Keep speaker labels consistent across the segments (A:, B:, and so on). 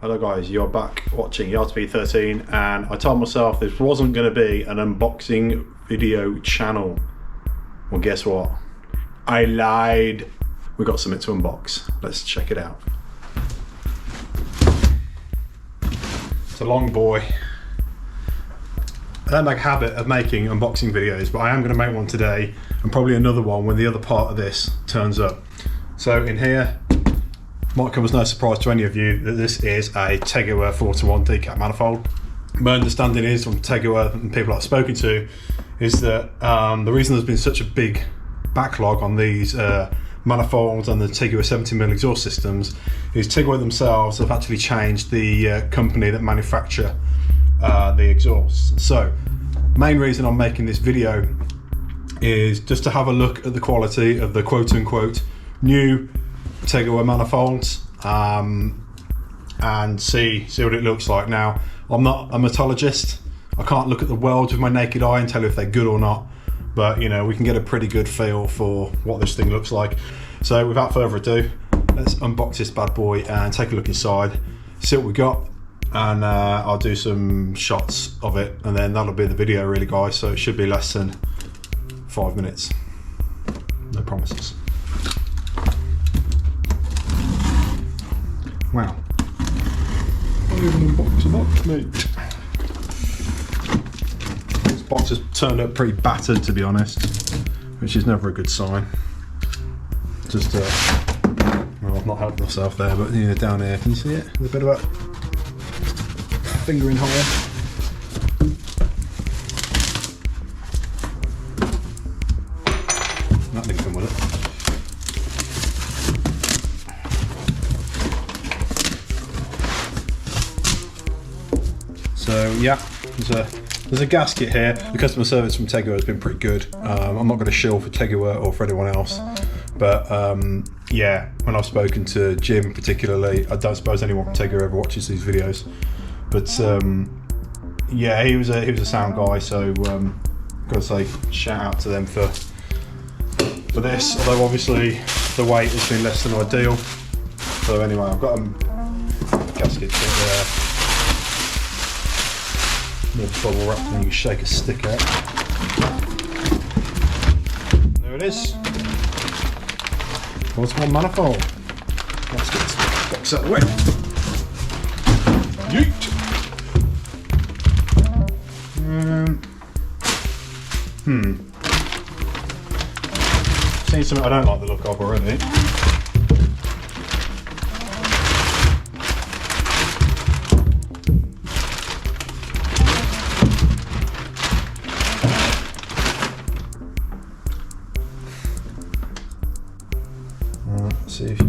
A: Hello guys, you're back watching YardSpeed13, and I told myself this wasn't going to be an unboxing video channel. Well, guess what? I lied. We got something to unbox. Let's check it out. It's a long boy. I don't make a habit of making unboxing videos, but I am going to make one today, and probably another one when the other part of this turns up. So in here, might come as no surprise to any of you that this is a Tegiwa 4-to-1 decap manifold. My understanding is from Tegiwa and people I've spoken to is that the reason there's been such a big backlog on these manifolds and the Tegiwa 70mm exhaust systems is Tegiwa themselves have actually changed the company that manufacture the exhausts. So main reason I'm making this video is just to have a look at the quality of the quote-unquote new Tegiwa manifolds and see what it looks like. Now, I'm not a metallurgist. I can't look at the welds with my naked eye and tell if they're good or not, but you know, we can get a pretty good feel for what this thing looks like. So without further ado, let's unbox this bad boy and take a look inside, see what we got, and I'll do some shots of it, and then that'll be the video really, guys. So it should be less than 5 minutes, no promises. Wow. Not even unbox a box, mate. This box has turned up pretty battered, to be honest, which is never a good sign. Just, well, I've not helped myself there, but you know, down here, can you see it? There's a bit of a fingering hole. That didn't come with it. So yeah, there's a gasket here. The customer service from Tegiwa has been pretty good. I'm not going to shill for Tegiwa or for anyone else, but yeah, when I've spoken to Jim particularly, I don't suppose anyone from Tegiwa ever watches these videos, but yeah, he was a sound guy. So gotta say shout out to them for this. Although obviously the weight has been less than ideal. So anyway, I've got a gasket there. More bubble wrap than you can shake a stick out. There it is. What's one manifold? Let's get this box out of the way. Yeet! Seen something I don't like the look of already. See if you...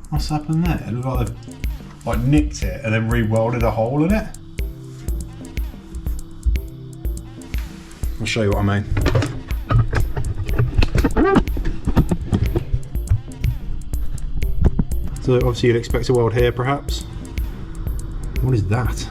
A: What's happened there? It looks like they've nicked it and then re-welded a hole in it. I'll show you what I mean. So obviously you'd expect a weld here perhaps. What is that?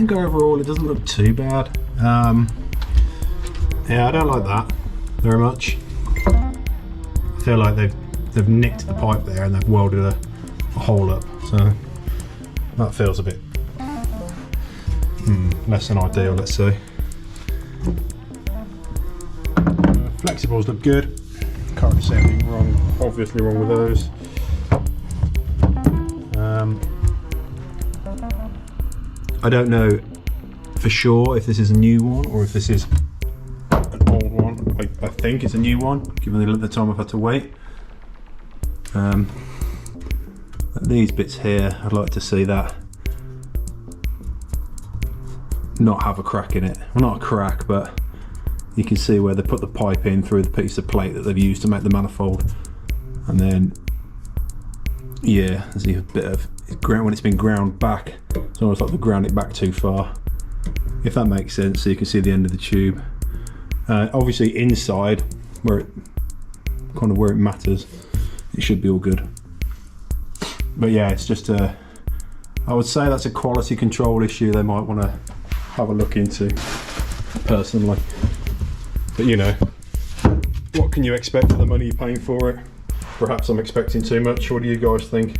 A: think overall it doesn't look too bad. Yeah, I don't like that very much. I feel like they've nicked the pipe there and they've welded a hole up, so that feels a bit less than ideal, let's say. Flexibles look good. Can't see anything wrong, obviously wrong with those. I don't know for sure if this is a new one or if this is an old one. I think it's a new one, given the time I've had to wait. These bits here, I'd like to see that not have a crack in it. Well, not a crack, but you can see where they put the pipe in through the piece of plate that they've used to make the manifold. And then, yeah, there's a bit of ground when it's been ground back. It's almost like they ground it back too far, if that makes sense. So you can see the end of the tube. Obviously inside, where it matters, it should be all good. But yeah, it's just I would say that's a quality control issue they might want to have a look into, personally. But you know, what can you expect for the money you're paying for it? Perhaps I'm expecting too much. What do you guys think?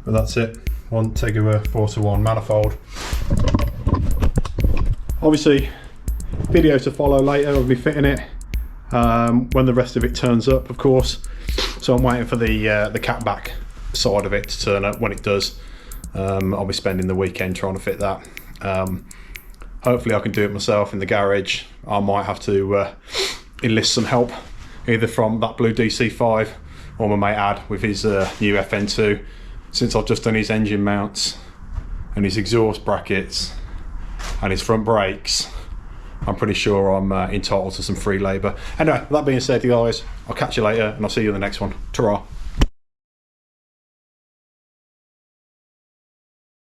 A: But that's it. One Tegiwa 4:1 manifold. Obviously, video to follow later. I'll be fitting it when the rest of it turns up, of course. So I'm waiting for the catback side of it to turn up. When it does, I'll be spending the weekend trying to fit that. Hopefully I can do it myself in the garage. I might have to enlist some help, either from that blue DC5 or my mate Ad with his new FN2, since I've just done his engine mounts and his exhaust brackets and his front brakes. I'm pretty sure I'm entitled to some free labour. Anyway, that being said, guys, I'll catch you later and I'll see you in the next one. Ta-ra.